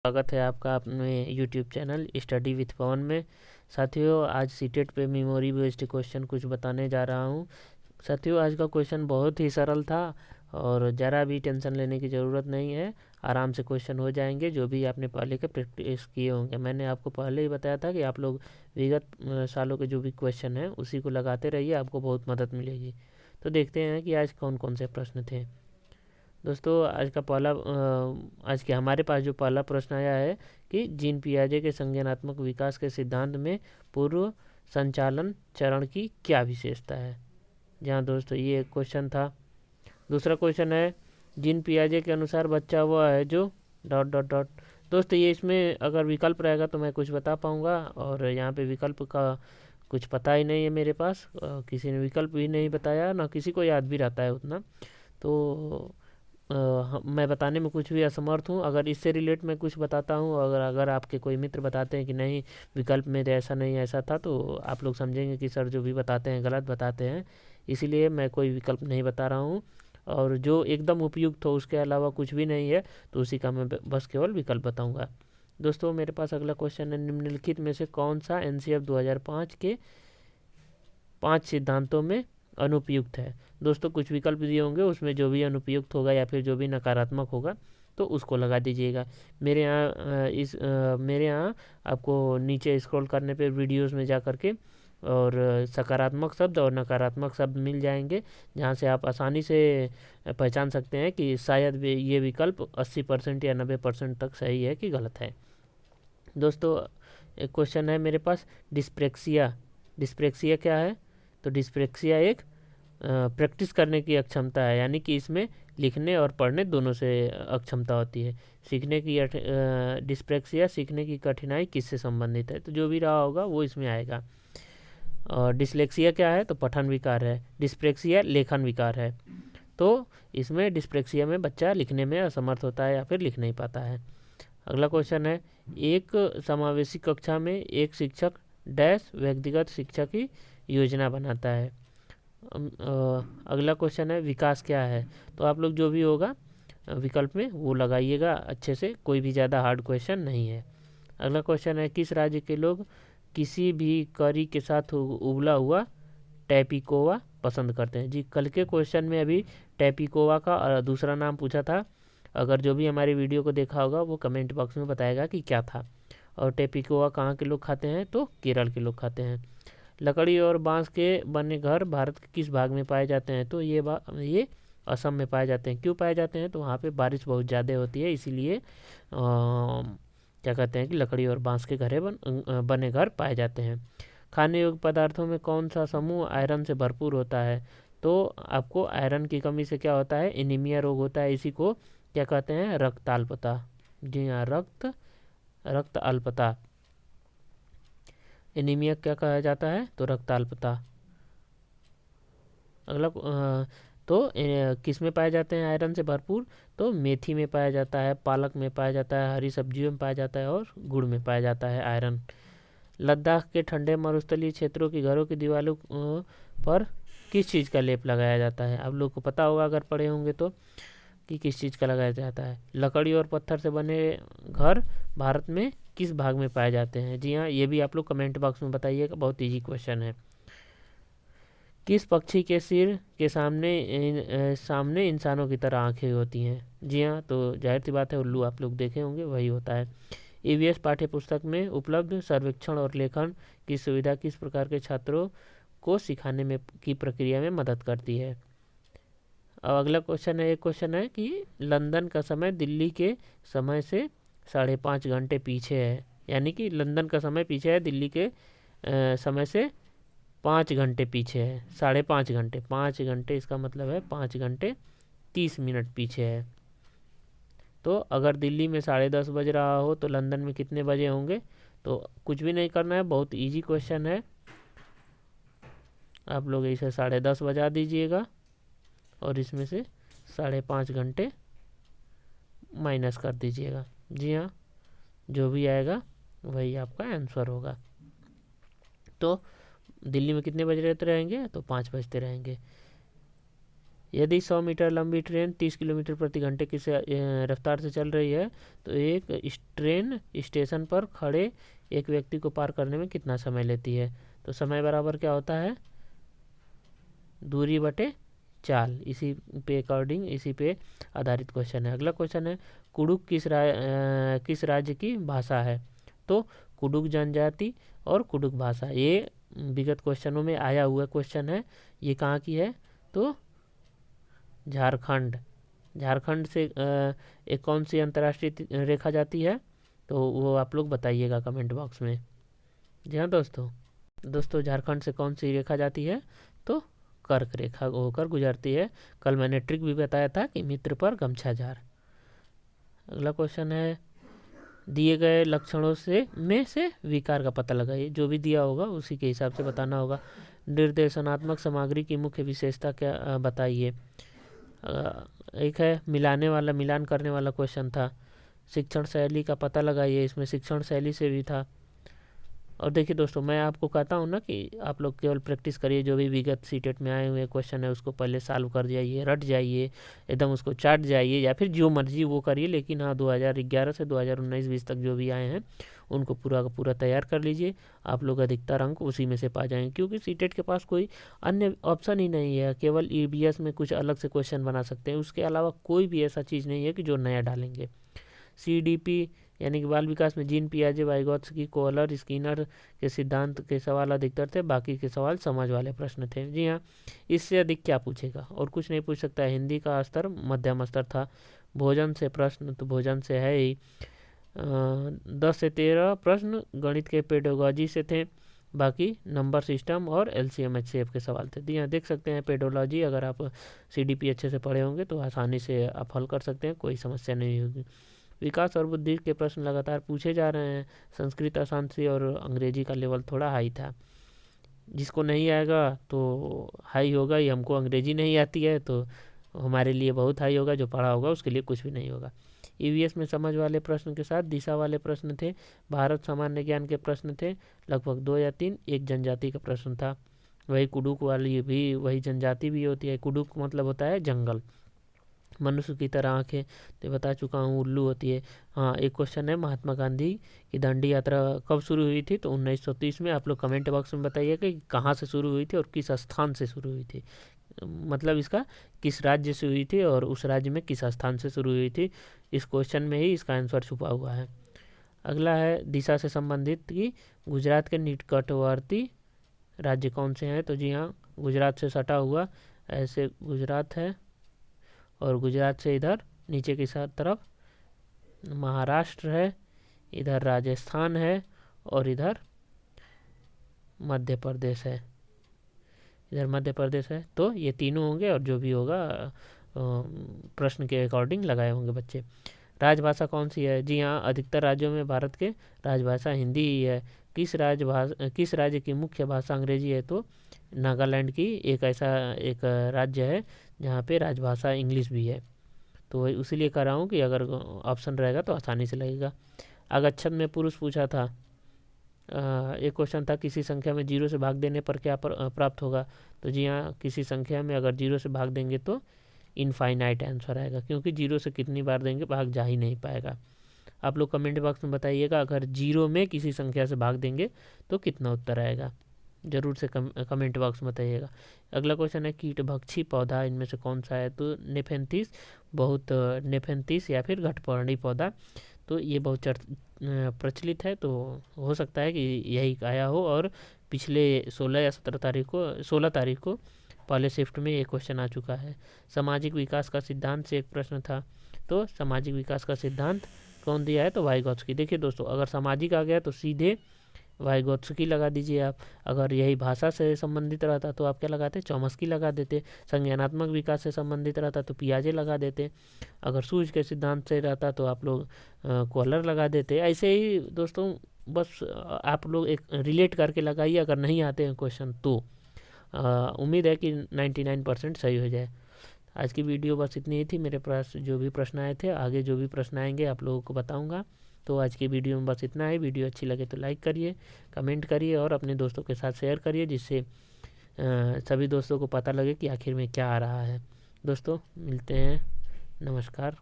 स्वागत है आपका अपने यूट्यूब चैनल स्टडी विथ पवन में। साथियों, आज सीटेट पे मेमोरी बेस्ड क्वेश्चन कुछ बताने जा रहा हूँ। साथियों, आज का क्वेश्चन बहुत ही सरल था और ज़रा भी टेंशन लेने की ज़रूरत नहीं है। आराम से क्वेश्चन हो जाएंगे जो भी आपने पहले के प्रैक्टिस किए होंगे। मैंने आपको पहले ही बताया था कि आप लोग विगत सालों के जो भी क्वेश्चन हैं उसी को लगाते रहिए, आपको बहुत मदद मिलेगी। तो देखते हैं कि आज कौन कौन से प्रश्न थे। दोस्तों, आज के हमारे पास जो पहला प्रश्न आया है कि जीन पियाजे के संज्ञानात्मक विकास के सिद्धांत में पूर्व संचालन चरण की क्या विशेषता है। जहाँ दोस्तों ये एक क्वेश्चन था। दूसरा क्वेश्चन है, जीन पियाजे के अनुसार बच्चा वह है जो डॉट डॉट डॉट। दोस्तों, ये इसमें अगर विकल्प रहेगा तो मैं कुछ बता पाऊँगा, और यहाँ पे विकल्प का कुछ पता ही नहीं है मेरे पास। किसी ने विकल्प भी नहीं बताया, ना किसी को याद भी रहता है उतना। तो मैं बताने में कुछ भी असमर्थ हूँ। अगर इससे रिलेट मैं कुछ बताता हूँ, अगर अगर आपके कोई मित्र बताते हैं कि नहीं विकल्प में तो ऐसा नहीं ऐसा था, तो आप लोग समझेंगे कि सर जो भी बताते हैं गलत बताते हैं। इसीलिए मैं कोई विकल्प नहीं बता रहा हूँ, और जो एकदम उपयुक्त हो उसके अलावा कुछ भी नहीं है तो उसी का मैं बस केवल विकल्प बताऊँगा। दोस्तों, मेरे पास अगला क्वेश्चन है, निम्नलिखित में से कौन सा NCF 2005 के 5 सिद्धांतों में अनुपयुक्त है। दोस्तों, कुछ विकल्प दिए होंगे, उसमें जो भी अनुपयुक्त होगा या फिर जो भी नकारात्मक होगा तो उसको लगा दीजिएगा। मेरे यहाँ आपको नीचे स्क्रॉल करने पे वीडियोस में जा करके और सकारात्मक शब्द और नकारात्मक शब्द मिल जाएंगे, जहाँ से आप आसानी से पहचान सकते हैं कि शायद ये विकल्प 80% या 90% तक सही है कि गलत है। दोस्तों, एक क्वेश्चन है मेरे पास, डिस्प्रेक्सिया। डिस्प्रेक्सिया क्या है? तो डिस्प्रेक्सिया एक प्रैक्टिस करने की अक्षमता है, यानी कि इसमें लिखने और पढ़ने दोनों से अक्षमता होती है। डिस्प्रेक्सिया सीखने की कठिनाई किससे संबंधित है? तो जो भी रहा होगा वो इसमें आएगा। और डिसलेक्सिया क्या है? तो पठन विकार है। डिस्प्रेक्सिया लेखन विकार है। तो इसमें डिस्प्रेक्सिया में बच्चा लिखने में असमर्थ होता है या फिर लिख नहीं पाता है। अगला क्वेश्चन है, एक समावेशी कक्षा में एक शिक्षक डैश व्यक्तिगत शिक्षा की योजना बनाता है। अगला क्वेश्चन है, विकास क्या है? तो आप लोग जो भी होगा विकल्प में वो लगाइएगा अच्छे से, कोई भी ज़्यादा हार्ड क्वेश्चन नहीं है। अगला क्वेश्चन है, किस राज्य के लोग किसी भी करी के साथ उबला हुआ टैपिकोवा पसंद करते हैं? जी, कल के क्वेश्चन में अभी टैपिकोवा का दूसरा नाम पूछा था। अगर जो भी हमारी वीडियो को देखा होगा वो कमेंट बॉक्स में बताएगा कि क्या था। और टैपिकोवा कहाँ के लोग खाते हैं? तो केरल के लोग खाते हैं। लकड़ी और बांस के बने घर भारत के किस भाग में पाए जाते हैं? तो ये असम में पाए जाते हैं। क्यों पाए जाते हैं? तो वहाँ पे बारिश बहुत ज़्यादा होती है, इसीलिए क्या कहते हैं कि लकड़ी और बांस के बने घर पाए जाते हैं। खाने योग्य पदार्थों में कौन सा समूह आयरन से भरपूर होता है? तो आपको आयरन की कमी से क्या होता है? एनीमिया रोग होता है। इसी को क्या कहते हैं? रक्त अल्पता। जी हाँ, रक्त अल्पता। एनीमिया क्या कहा जाता है? तो रक्त अल्पता। अगला किस में पाए जाते हैं आयरन से भरपूर? तो मेथी में पाया जाता है, पालक में पाया जाता है, हरी सब्जियों में पाया जाता है और गुड़ में पाया जाता है आयरन। लद्दाख के ठंडे मरुस्थलीय क्षेत्रों की घरों की दीवारों पर किस चीज़ का लेप लगाया जाता है? आप लोग को पता होगा अगर पढ़े होंगे तो, कि किस चीज़ का लगाया जाता है। लकड़ी और पत्थर से बने घर भारत में किस भाग में पाए जाते हैं? जी हाँ, ये भी आप लोग कमेंट बॉक्स में बताइएगा, बहुत ईजी क्वेश्चन है। किस पक्षी के सिर के सामने इंसानों की तरह आंखें होती हैं? जी हाँ, तो जाहिर सी बात है उल्लू, आप लोग देखे होंगे वही होता है। EVS पाठ्य पुस्तक में उपलब्ध सर्वेक्षण और लेखन की सुविधा किस प्रकार के छात्रों को सिखाने में की प्रक्रिया में मदद करती है? अब अगला क्वेश्चन है, एक क्वेश्चन है कि लंदन का समय दिल्ली के समय से 5.5 घंटे पीछे है, यानी कि लंदन का समय पीछे है, दिल्ली के समय से 5 घंटे पीछे है। 5.5 घंटे, 5 घंटे इसका मतलब है 5 घंटे 30 मिनट पीछे है। तो अगर दिल्ली में 10:30 बज रहा हो तो लंदन में कितने बजे होंगे? तो कुछ भी नहीं करना है, बहुत इजी क्वेश्चन है। आप लोग इसे 10:30 बजा दीजिएगा और इसमें से 5.5 घंटे माइनस कर दीजिएगा। जी हाँ, जो भी आएगा वही आपका आंसर होगा। तो दिल्ली में कितने बज रहते रहेंगे? तो 5 बजते रहेंगे। यदि 100 मीटर लंबी ट्रेन 30 किलोमीटर प्रति घंटे की रफ्तार से चल रही है तो एक ट्रेन स्टेशन पर खड़े एक व्यक्ति को पार करने में कितना समय लेती है। तो समय बराबर क्या होता है, दूरी बटे चाल। इसी पे अकॉर्डिंग, इसी पे आधारित क्वेश्चन है। अगला क्वेश्चन है, कुडुक किस राज्य की भाषा है। तो कुडुक जनजाति और कुडुक भाषा, ये विगत क्वेश्चनों में आया हुआ क्वेश्चन है। ये कहाँ की है, तो झारखंड। झारखंड से एक कौन सी अंतर्राष्ट्रीय रेखा जाती है, तो वो आप लोग बताइएगा कमेंट बॉक्स में। जी हाँ दोस्तों झारखंड से कौन सी रेखा जाती है, तो कर्क रेखा होकर गुजरती है। कल मैंने ट्रिक भी बताया था कि मित्र पर गमछा जार। अगला क्वेश्चन है, दिए गए लक्षणों में से विकार का पता लगाइए। जो भी दिया होगा उसी के हिसाब से बताना होगा। निर्देशनात्मक सामग्री की मुख्य विशेषता क्या बताइए। एक है मिलान करने वाला क्वेश्चन था। शिक्षण शैली का पता लगाइए, इसमें शिक्षण शैली से भी था। और देखिए दोस्तों, मैं आपको कहता हूँ ना कि आप लोग केवल प्रैक्टिस करिए। जो भी विगत सीटेट में आए हुए क्वेश्चन है उसको पहले सॉल्व कर जाइए, रट जाइए, एकदम उसको चाट जाइए, या फिर जो मर्जी वो करिए। लेकिन हाँ, 2011 से 2019-20 तक जो भी आए हैं उनको पूरा का पूरा तैयार कर लीजिए। आप लोग अधिकतर अंक उसी में से पा जाएंगे, क्योंकि सीटेट के पास कोई अन्य ऑप्शन ही नहीं है। केवल ईवीएस में कुछ अलग से क्वेश्चन बना सकते हैं, उसके अलावा कोई भी ऐसा चीज़ नहीं है कि जो नया डालेंगे। सीडीपी यानी कि बाल विकास में जीन पियाजे, वाइगोत्स्की, कोहलर, स्किनर के सिद्धांत के सवाल अधिकतर थे। बाकी के सवाल समझ वाले प्रश्न थे। जी हाँ, इससे अधिक क्या पूछेगा, और कुछ नहीं पूछ सकता है। हिंदी का स्तर मध्यम स्तर था। भोजन से प्रश्न, तो भोजन से है ही। 10 से 13 प्रश्न गणित के पेडोलॉजी से थे। बाकी नंबर सिस्टम और LCM HCF के सवाल थे। यहाँ देख सकते हैं पेडोलॉजी, अगर आप CDP अच्छे से पढ़े होंगे तो आसानी से आप हल कर सकते हैं, कोई समस्या नहीं होगी। विकास और बुद्धि के प्रश्न लगातार पूछे जा रहे हैं। संस्कृत आसान सी और अंग्रेजी का लेवल थोड़ा हाई था। जिसको नहीं आएगा तो हाई होगा ही। हमको अंग्रेजी नहीं आती है तो हमारे लिए बहुत हाई होगा, जो पढ़ा होगा उसके लिए कुछ भी नहीं होगा। EVS में समझ वाले प्रश्न के साथ दिशा वाले प्रश्न थे। भारत सामान्य ज्ञान के प्रश्न थे, लगभग 2 या 3। एक जनजाति का प्रश्न था। वही कुडुक वाली भी वही जनजाति भी होती है। कुडुक मतलब होता है जंगल। मनुष्य की तरह आंखें, तो बता चुका हूँ। उल्लू होती है। हाँ, एक क्वेश्चन है, महात्मा गांधी की दांडी यात्रा कब शुरू हुई थी, तो 1930 में। आप लोग कमेंट बॉक्स में बताइए कि कहाँ से शुरू हुई थी और किस स्थान से शुरू हुई थी। मतलब इसका किस राज्य से हुई थी और उस राज्य में किस स्थान से शुरू हुई थी। इस क्वेश्चन में ही इसका आंसर छुपा हुआ है। अगला है, दिशा से संबंधित कि गुजरात के निकटवर्ती राज्य कौन से हैं। तो जी हाँ, गुजरात से सटा हुआ ऐसे गुजरात है, और गुजरात से इधर नीचे की तरफ महाराष्ट्र है, इधर राजस्थान है, और इधर मध्य प्रदेश है। इधर मध्य प्रदेश है। तो ये तीनों होंगे, और जो भी होगा प्रश्न के अकॉर्डिंग लगाए होंगे बच्चे। राजभाषा कौन सी है। जी हाँ, अधिकतर राज्यों में भारत के राजभाषा हिंदी ही है। किस राज्य की मुख्य भाषा अंग्रेजी है। तो नागालैंड की एक राज्य है जहाँ पे राजभाषा इंग्लिश भी है। तो वही उसीलिए कह रहा हूँ कि अगर ऑप्शन रहेगा तो आसानी से लगेगा। अगच्छत में पुरुष पूछा था। एक क्वेश्चन था, किसी संख्या में 0 से भाग देने पर क्या प्राप्त होगा। तो जी हाँ, किसी संख्या में अगर 0 से भाग देंगे तो इनफाइनाइट आंसर आएगा, क्योंकि 0 से कितनी बार देंगे भाग जा ही नहीं पाएगा। आप लोग कमेंट बॉक्स में बताइएगा, अगर 0 में किसी संख्या से भाग देंगे तो कितना उत्तर आएगा। जरूर से कमेंट बॉक्स में बताइएगा। अगला क्वेश्चन है, कीटभक्षी पौधा इनमें से कौन सा है। तो नेफेंथिस या फिर घटपर्णी पौधा। तो ये बहुत प्रचलित है, तो हो सकता है कि यही आया हो। और पिछले 16 या 16 तारीख को पहले शिफ्ट में ये क्वेश्चन आ चुका है। सामाजिक विकास का सिद्धांत से एक प्रश्न था। तो सामाजिक विकास का सिद्धांत कौन दिया है, तो वाइगोत्स्की। देखिए दोस्तों, अगर सामाजिक आ गया तो सीधे वाइगोत्स्की लगा दीजिए आप। अगर यही भाषा से संबंधित रहता तो आप क्या लगाते, चॉम्स्की लगा देते। संज्ञानात्मक विकास से संबंधित रहता तो पियाजे लगा देते। अगर सूझ के सिद्धांत से रहता तो आप लोग कोहलर लगा देते। ऐसे ही दोस्तों, बस आप लोग एक रिलेट करके लगाइए। अगर नहीं आते हैं क्वेश्चन तो उम्मीद है कि 99% सही हो जाए। आज की वीडियो बस इतनी ही थी। मेरे पास जो भी प्रश्न आए थे, आगे जो भी प्रश्न आएंगे आप लोगों को बताऊंगा। तो आज की वीडियो में बस इतना है। वीडियो अच्छी लगे तो लाइक करिए, कमेंट करिए और अपने दोस्तों के साथ शेयर करिए, जिससे सभी दोस्तों को पता लगे कि आखिर में क्या आ रहा है। दोस्तों मिलते हैं, नमस्कार।